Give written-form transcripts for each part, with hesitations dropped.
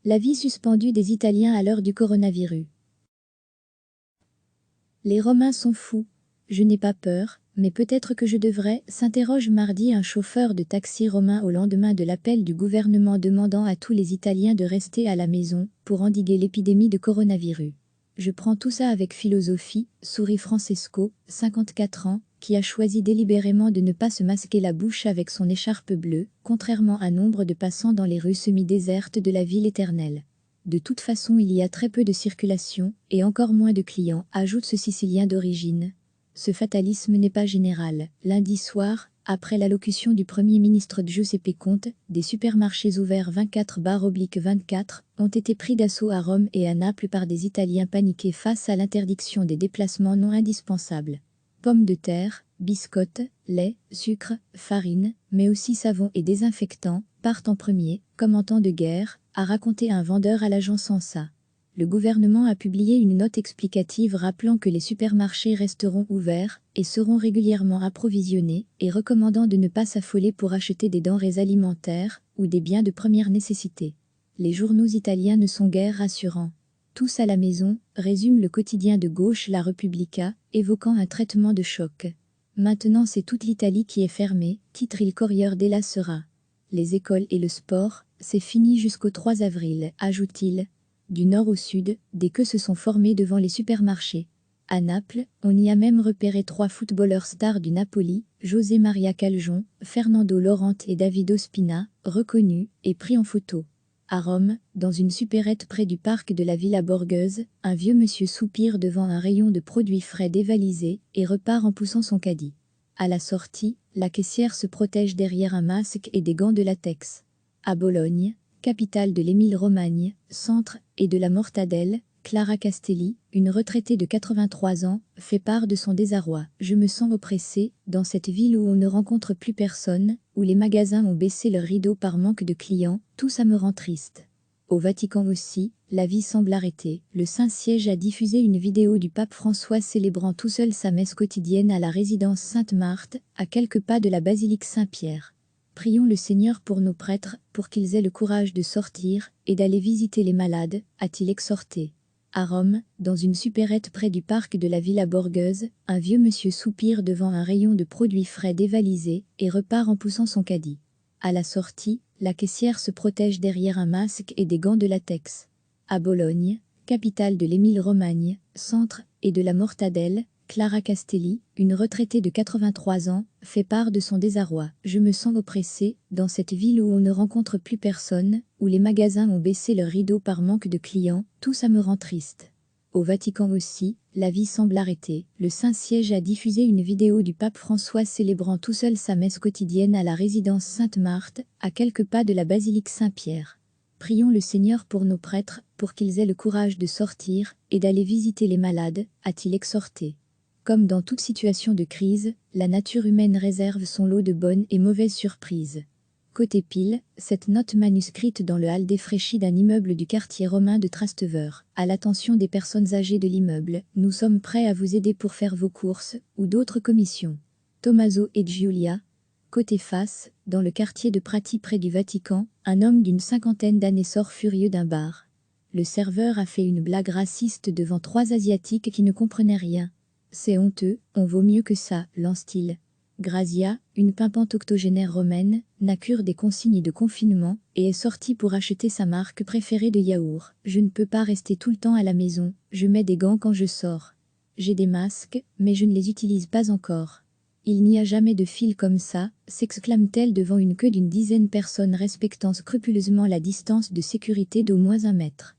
La vie suspendue des Italiens à l'heure du coronavirus. Les Romains sont fous. Je n'ai pas peur, mais peut-être que je devrais, s'interroge mardi un chauffeur de taxi romain au lendemain de l'appel du gouvernement demandant à tous les Italiens de rester à la maison pour endiguer l'épidémie de coronavirus. Je prends tout ça avec philosophie, sourit Francesco, 54 ans, qui a choisi délibérément de ne pas se masquer la bouche avec son écharpe bleue, contrairement à nombre de passants dans les rues semi-désertes de la ville éternelle. De toute façon, il y a très peu de circulation, et encore moins de clients, ajoute ce Sicilien d'origine. Ce fatalisme n'est pas général. Lundi soir, après l'allocution du Premier ministre Giuseppe Conte, des supermarchés ouverts 24/24 ont été pris d'assaut à Rome et à Naples par des Italiens paniqués face à l'interdiction des déplacements non indispensables. Pommes de terre, biscottes, lait, sucre, farine, mais aussi savon et désinfectants, partent en premier, comme en temps de guerre, a raconté un vendeur à l'agence ANSA. Le gouvernement a publié une note explicative rappelant que les supermarchés resteront ouverts et seront régulièrement approvisionnés et recommandant de ne pas s'affoler pour acheter des denrées alimentaires ou des biens de première nécessité. Les journaux italiens ne sont guère rassurants. Tous à la maison, résume le quotidien de gauche La Repubblica, évoquant un traitement de choc. Maintenant c'est toute l'Italie qui est fermée, titre Il Corriere della Sera. Les écoles et le sport, c'est fini jusqu'au 3 avril, ajoute-t-il. Du nord au sud, des queues se sont formées devant les supermarchés. À Naples, on y a même repéré 3 footballeurs stars du Napoli, José Maria Caljon, Fernando Llorente et David Ospina, reconnus et pris en photo. À Rome, dans une supérette près du parc de la Villa Borghese, un vieux monsieur soupire devant un rayon de produits frais dévalisés et repart en poussant son caddie. À la sortie, la caissière se protège derrière un masque et des gants de latex. À Bologne, capitale de l'Émile-Romagne, centre et de la mortadelle, Clara Castelli, une retraitée de 83 ans, fait part de son désarroi. Je me sens oppressée, dans cette ville où on ne rencontre plus personne, où les magasins ont baissé leurs rideaux par manque de clients, tout ça me rend triste. Au Vatican aussi, la vie semble arrêtée. Le Saint-Siège a diffusé une vidéo du pape François célébrant tout seul sa messe quotidienne à la résidence Sainte-Marthe, à quelques pas de la basilique Saint-Pierre. Prions le Seigneur pour nos prêtres, pour qu'ils aient le courage de sortir et d'aller visiter les malades, a-t-il exhorté. À Rome, dans une supérette près du parc de la Villa Borghese, un vieux monsieur soupire devant un rayon de produits frais dévalisés et repart en poussant son caddie. À la sortie, la caissière se protège derrière un masque et des gants de latex. À Bologne, capitale de l'Émile-Romagne, centre et de la mortadelle, Clara Castelli, une retraitée de 83 ans, fait part de son désarroi. Je me sens oppressée, dans cette ville où on ne rencontre plus personne, où les magasins ont baissé leurs rideaux par manque de clients, tout ça me rend triste. Au Vatican aussi, la vie semble arrêtée. Le Saint-Siège a diffusé une vidéo du pape François célébrant tout seul sa messe quotidienne à la résidence Sainte-Marthe, à quelques pas de la basilique Saint-Pierre. Prions le Seigneur pour nos prêtres, pour qu'ils aient le courage de sortir et d'aller visiter les malades, a-t-il exhorté. Comme dans toute situation de crise, la nature humaine réserve son lot de bonnes et mauvaises surprises. Côté pile, cette note manuscrite dans le hall défraîchi d'un immeuble du quartier romain de Trasteveur. À l'attention des personnes âgées de l'immeuble, nous sommes prêts à vous aider pour faire vos courses ou d'autres commissions. Tommaso et Giulia. Côté face, dans le quartier de Prati près du Vatican, un homme d'une 50aine d'années sort furieux d'un bar. Le serveur a fait une blague raciste devant 3 Asiatiques qui ne comprenaient rien. C'est honteux, on vaut mieux que ça, lance-t-il. Grazia, une pimpante octogénaire romaine, n'a cure des consignes de confinement et est sortie pour acheter sa marque préférée de yaourt. Je ne peux pas rester tout le temps à la maison, je mets des gants quand je sors. J'ai des masques, mais je ne les utilise pas encore. Il n'y a jamais de file comme ça, s'exclame-t-elle devant une queue d'une dizaine de personnes respectant scrupuleusement la distance de sécurité d'au moins 1 mètre.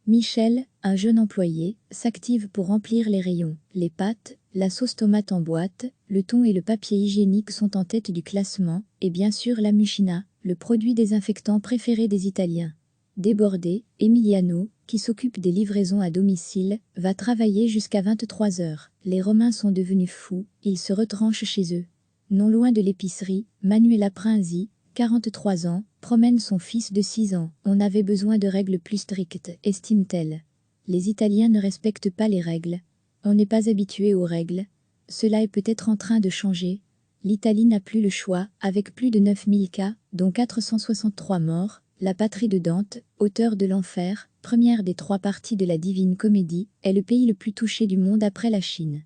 Michel, un jeune employé, s'active pour remplir les rayons. Les pâtes, la sauce tomate en boîte, le thon et le papier hygiénique sont en tête du classement, et bien sûr la Mucina, le produit désinfectant préféré des Italiens. Débordé, Emiliano, qui s'occupe des livraisons à domicile, va travailler jusqu'à 23 heures. Les Romains sont devenus fous, ils se retranchent chez eux. Non loin de l'épicerie, Manuela Prinzi, 43 ans, promène son fils de 6 ans. On avait besoin de règles plus strictes, estime-t-elle. Les Italiens ne respectent pas les règles. On n'est pas habitué aux règles. Cela est peut-être en train de changer. L'Italie n'a plus le choix, avec plus de 9000 cas, dont 463 morts. La patrie de Dante, auteur de l'Enfer, première des 3 parties de la Divine Comédie, est le pays le plus touché du monde après la Chine.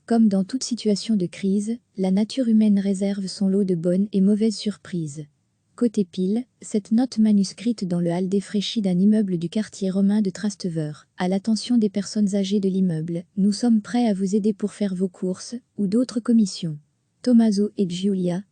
Comme dans toute situation de crise, la nature humaine réserve son lot de bonnes et mauvaises surprises. Côté pile, cette note manuscrite dans le hall défraîchi d'un immeuble du quartier romain de Trasteveur. À l'attention des personnes âgées de l'immeuble, nous sommes prêts à vous aider pour faire vos courses ou d'autres commissions. Tommaso et Giulia.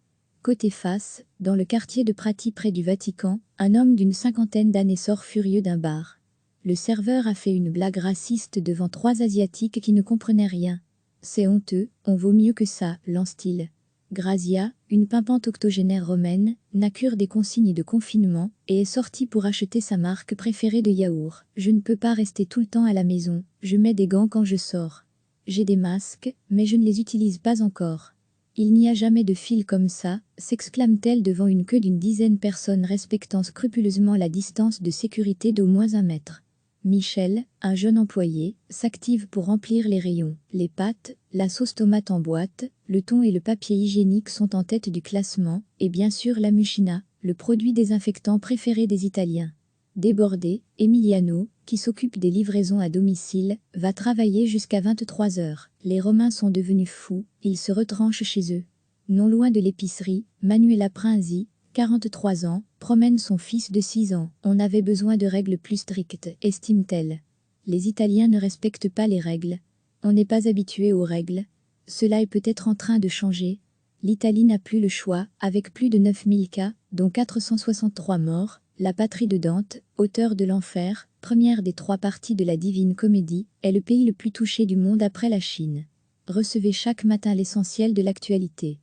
Côté face, dans le quartier de Prati près du Vatican, un homme d'une 50aine d'années sort furieux d'un bar. Le serveur a fait une blague raciste devant 3 Asiatiques qui ne comprenaient rien. C'est honteux, on vaut mieux que ça, lance-t-il. Grazia, une pimpante octogénaire romaine, n'a cure des consignes de confinement et est sortie pour acheter sa marque préférée de yaourt. Je ne peux pas rester tout le temps à la maison, je mets des gants quand je sors. J'ai des masques, mais je ne les utilise pas encore. Il n'y a jamais de file comme ça, s'exclame-t-elle devant une queue d'une dizaine de personnes respectant scrupuleusement la distance de sécurité d'au moins 1 mètre. Michel, un jeune employé, s'active pour remplir les rayons. Les pâtes, la sauce tomate en boîte, le thon et le papier hygiénique sont en tête du classement, et bien sûr la mucina, le produit désinfectant préféré des Italiens. Débordé, Emiliano, qui s'occupe des livraisons à domicile, va travailler jusqu'à 23 heures. Les Romains sont devenus fous, ils se retranchent chez eux. Non loin de l'épicerie, Manuela Prinzi, 43 ans, promène son fils de 6 ans. On avait besoin de règles plus strictes, estime-t-elle. Les Italiens ne respectent pas les règles. On n'est pas habitué aux règles. Cela est peut-être en train de changer. L'Italie n'a plus le choix, avec plus de 9000 cas, dont 463 morts. La patrie de Dante, auteur de l'Enfer, première des 3 parties de la Divine Comédie, est le pays le plus touché du monde après la Chine. Recevez chaque matin l'essentiel de l'actualité.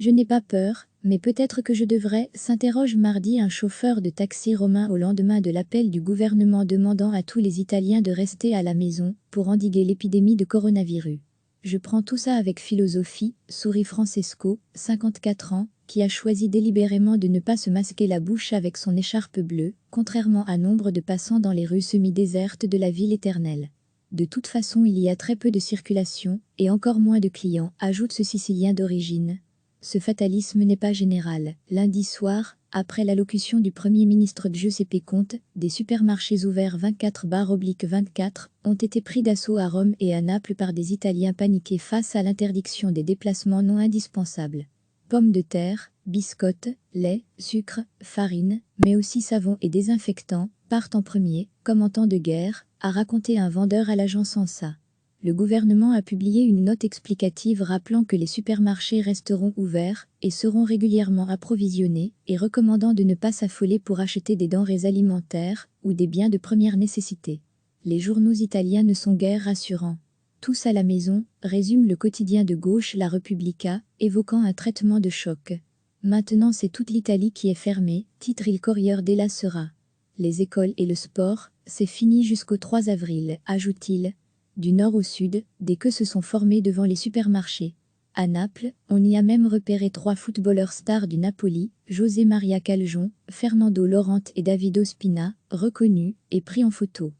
Je n'ai pas peur, mais peut-être que je devrais, s'interroge mardi un chauffeur de taxi romain au lendemain de l'appel du gouvernement demandant à tous les Italiens de rester à la maison pour endiguer l'épidémie de coronavirus. Je prends tout ça avec philosophie, sourit Francesco, 54 ans, qui a choisi délibérément de ne pas se masquer la bouche avec son écharpe bleue, contrairement à nombre de passants dans les rues semi-désertes de la ville éternelle. De toute façon, il y a très peu de circulation, et encore moins de clients, ajoute ce Sicilien d'origine. Ce fatalisme n'est pas général. Lundi soir, après l'allocution du Premier ministre Giuseppe Conte, des supermarchés ouverts 24/24 ont été pris d'assaut à Rome et à Naples par des Italiens paniqués face à l'interdiction des déplacements non indispensables. Pommes de terre, biscottes, lait, sucre, farine, mais aussi savon et désinfectants, partent en premier, comme en temps de guerre, a raconté un vendeur à l'agence ANSA. Le gouvernement a publié une note explicative rappelant que les supermarchés resteront ouverts et seront régulièrement approvisionnés et recommandant de ne pas s'affoler pour acheter des denrées alimentaires ou des biens de première nécessité. Les journaux italiens ne sont guère rassurants. Tous à la maison, résume le quotidien de gauche La Repubblica, évoquant un traitement de choc. Maintenant c'est toute l'Italie qui est fermée, titre Il Corriere della Sera. Les écoles et le sport, c'est fini jusqu'au 3 avril, ajoute-t-il. Du nord au sud, des queues se sont formées devant les supermarchés. À Naples, on y a même repéré 3 footballeurs stars du Napoli, José Maria Caljon, Fernando Laurent et Davido Spina, reconnus et pris en photo.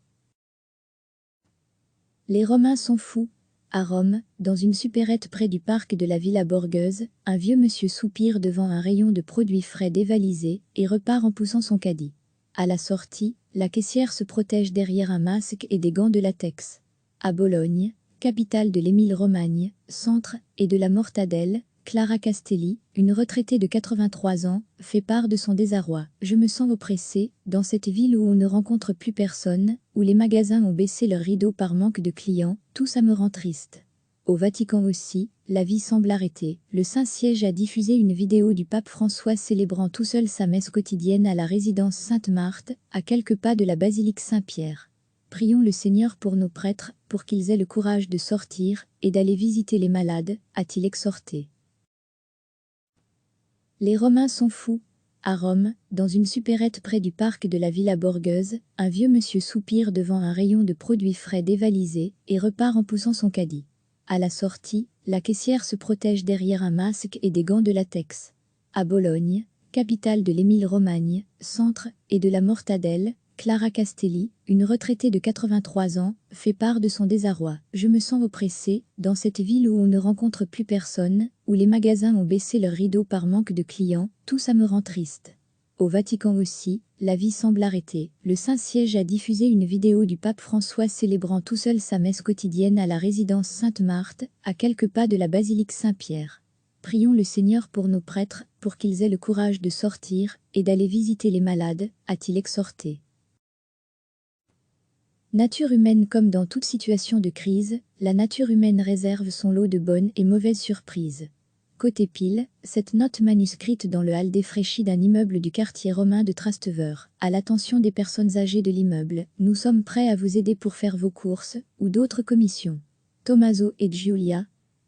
Les Romains sont fous. À Rome, dans une supérette près du parc de la Villa Borghese, un vieux monsieur soupire devant un rayon de produits frais dévalisés et repart en poussant son caddie. À la sortie, la caissière se protège derrière un masque et des gants de latex. À Bologne, capitale de l'Émile-Romagne, centre et de la mortadelle, Clara Castelli, une retraitée de 83 ans, fait part de son désarroi. Je me sens oppressée, dans cette ville où on ne rencontre plus personne, où les magasins ont baissé leurs rideaux par manque de clients, tout ça me rend triste. Au Vatican aussi, la vie semble arrêtée. Le Saint-Siège a diffusé une vidéo du pape François célébrant tout seul sa messe quotidienne à la résidence Sainte-Marthe, à quelques pas de la basilique Saint-Pierre. Prions le Seigneur pour nos prêtres, pour qu'ils aient le courage de sortir et d'aller visiter les malades, a-t-il exhorté. Les Romains sont fous. À Rome, dans une supérette près du parc de la Villa Borghese, un vieux monsieur soupire devant un rayon de produits frais dévalisés et repart en poussant son caddie. À la sortie, la caissière se protège derrière un masque et des gants de latex. À Bologne, capitale de l'Émile-Romagne, centre et de la mortadelle, Clara Castelli, une retraitée de 83 ans, fait part de son désarroi. Je me sens oppressée, dans cette ville où on ne rencontre plus personne, où les magasins ont baissé leurs rideaux par manque de clients, tout ça me rend triste. Au Vatican aussi, la vie semble arrêtée. Le Saint-Siège a diffusé une vidéo du pape François célébrant tout seul sa messe quotidienne à la résidence Sainte-Marthe, à quelques pas de la basilique Saint-Pierre. Prions le Seigneur pour nos prêtres, pour qu'ils aient le courage de sortir et d'aller visiter les malades, a-t-il exhorté. Nature humaine. Comme dans toute situation de crise, la nature humaine réserve son lot de bonnes et mauvaises surprises. Côté pile, cette note manuscrite dans le hall défraîchi d'un immeuble du quartier romain de Trasteveur. À l'attention des personnes âgées de l'immeuble, nous sommes prêts à vous aider pour faire vos courses ou d'autres commissions. Tommaso et Giulia.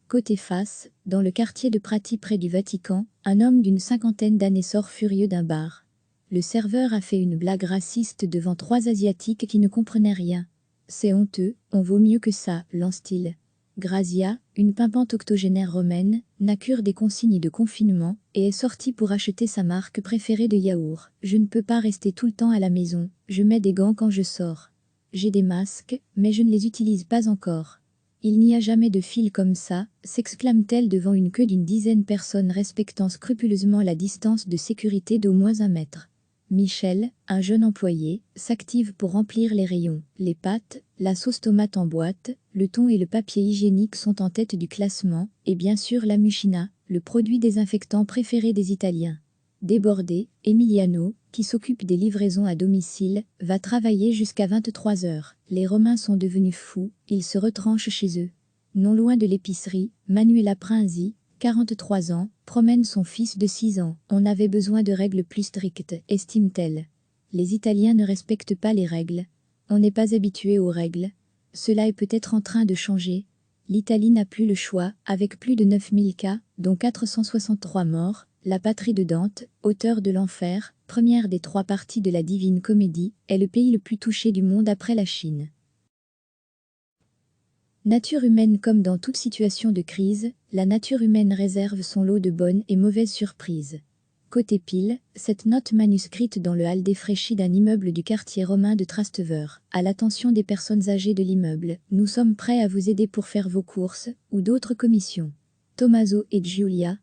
Côté face, dans le quartier de Prati près du Vatican, un homme d'une cinquantaine d'années sort furieux d'un bar. Le serveur a fait une blague raciste devant 3 Asiatiques qui ne comprenaient rien. C'est honteux, on vaut mieux que ça, lance-t-il. Grazia, une pimpante octogénaire romaine, n'a cure des consignes de confinement et est sortie pour acheter sa marque préférée de yaourt. Je ne peux pas rester tout le temps à la maison, je mets des gants quand je sors. J'ai des masques, mais je ne les utilise pas encore. Il n'y a jamais de file comme ça, s'exclame-t-elle devant une queue d'une dizaine de personnes respectant scrupuleusement la distance de sécurité d'au moins 1 mètre. Michel, un jeune employé, s'active pour remplir les rayons. Les pâtes, la sauce tomate en boîte, le thon et le papier hygiénique sont en tête du classement, et bien sûr la mucina, le produit désinfectant préféré des Italiens. Débordé, Emiliano, qui s'occupe des livraisons à domicile, va travailler jusqu'à 23 h. Les Romains sont devenus fous, ils se retranchent chez eux. Non loin de l'épicerie, Manuela Prinzi, 43 ans, promène son fils de 6 ans. On avait besoin de règles plus strictes, estime-t-elle. Les Italiens ne respectent pas les règles. On n'est pas habitué aux règles. Cela est peut-être en train de changer. L'Italie n'a plus le choix, avec plus de 9000 cas, dont 463 morts. La patrie de Dante, auteur de l'Enfer, première des 3 parties de la Divine Comédie, est le pays le plus touché du monde après la Chine. Nature humaine. Comme dans toute situation de crise, la nature humaine réserve son lot de bonnes et mauvaises surprises. Côté pile, cette note manuscrite dans le hall défraîchi d'un immeuble du quartier romain de Trasteveur. À l'attention des personnes âgées de l'immeuble, nous sommes prêts à vous aider pour faire vos courses ou d'autres commissions. Tommaso et Giulia.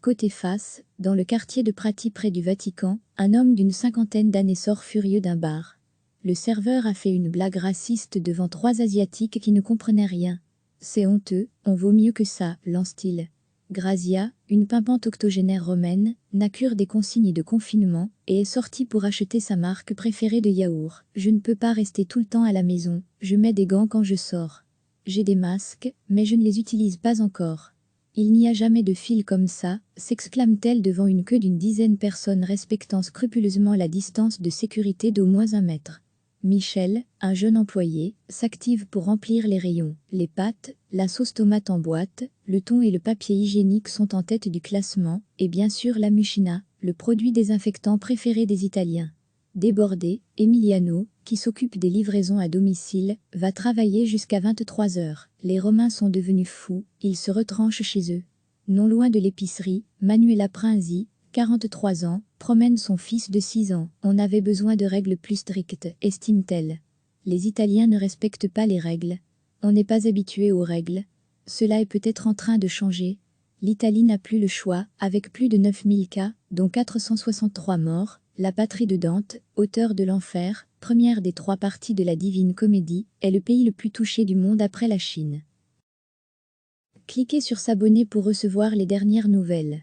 Côté face, dans le quartier de Prati près du Vatican, un homme d'une cinquantaine d'années sort furieux d'un bar. Le serveur a fait une blague raciste devant 3 Asiatiques qui ne comprenaient rien. C'est honteux, on vaut mieux que ça, lance-t-il. Grazia, une pimpante octogénaire romaine, n'a cure des consignes de confinement et est sortie pour acheter sa marque préférée de yaourt. Je ne peux pas rester tout le temps à la maison, je mets des gants quand je sors. J'ai des masques, mais je ne les utilise pas encore. Il n'y a jamais de file comme ça, s'exclame-t-elle devant une queue d'une dizaine de personnes respectant scrupuleusement la distance de sécurité d'au moins 1 mètre. Michel, un jeune employé, s'active pour remplir les rayons. Les pâtes, la sauce tomate en boîte, le thon et le papier hygiénique sont en tête du classement, et bien sûr la mucina, le produit désinfectant préféré des Italiens. Débordé, Emiliano, qui s'occupe des livraisons à domicile, va travailler jusqu'à 23 h. Les Romains sont devenus fous, ils se retranchent chez eux. Non loin de l'épicerie, Manuela Prinzi, 43 ans, promène son fils de 6 ans. On avait besoin de règles plus strictes, estime-t-elle. Les Italiens ne respectent pas les règles. On n'est pas habitué aux règles. Cela est peut-être en train de changer. L'Italie n'a plus le choix, avec plus de 9000 cas, dont 463 morts. La patrie de Dante, auteur de l'Enfer, première des 3 parties de la Divine Comédie, est le pays le plus touché du monde après la Chine. Cliquez sur s'abonner pour recevoir les dernières nouvelles.